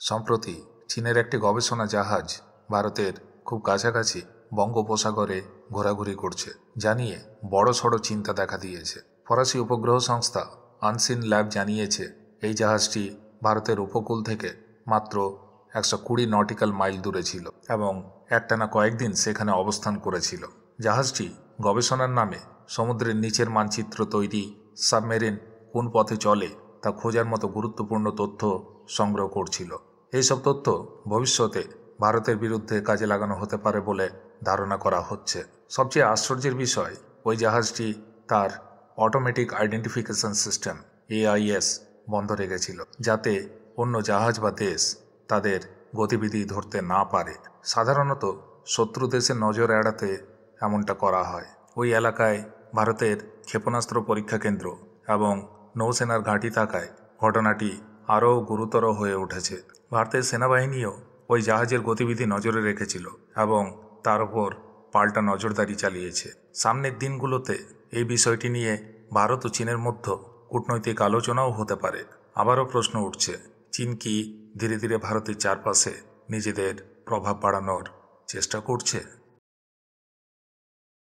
সম্প্রতি চীনের একটি গবেষণা জাহাজ ভারতের খুব কাছাকাছি বঙ্গোপসাগরে ঘোরাঘুরি করছে, যা নিয়ে বড়সড় চিন্তা দেখা দিয়েছে। ফরাসি উপগ্রহ সংস্থা আনসিন ল্যাব জানিয়েছে এই জাহাজটি ভারতের উপকূল থেকে মাত্র 120 নটিক্যাল মাইল দূরে ছিল এবং একটানা কয়েকদিন সেখানে অবস্থান করেছিল। জাহাজটি গবেষণার নামে সমুদ্রের নিচের মানচিত্র তৈরি, সাবমেরিন কোন পথে চলে তা খোঁজার মতো গুরুত্বপূর্ণ তথ্য সংগ্রহ করছিল। এইসব তথ্য ভবিষ্যতে ভারতের বিরুদ্ধে কাজে লাগানো হতে পারে বলে ধারণা করা হচ্ছে। সবচেয়ে আশ্চর্যের বিষয়, ওই জাহাজটি তার অটোমেটিক আইডেন্টিফিকেশন সিস্টেম AIS বন্ধ রেখেছিল, যাতে অন্য জাহাজ বা দেশ তাদের গতিবিধি ধরতে না পারে। সাধারণত শত্রু দেশের নজর এড়াতে এমনটা করা হয়। ওই এলাকায় ভারতের ক্ষেপণাস্ত্র পরীক্ষা কেন্দ্র এবং নৌসেনার ঘাঁটি থাকায় ঘটনাটি আরও গুরুতর হয়ে উঠেছে। ভারতের সেনাবাহিনীও ওই জাহাজের গতিবিধি নজরে রেখেছিল এবং তার উপর পাল্টা নজরদারি চালিয়েছে। সামনের দিনগুলোতে এই বিষয়টি নিয়ে ভারত ও চীনের মধ্যে কূটনৈতিক আলোচনাও হতে পারে। আবারও প্রশ্ন উঠছে, চীন কি ধীরে ধীরে ভারতের চারপাশে নিজেদের প্রভাব বাড়ানোর চেষ্টা করছে?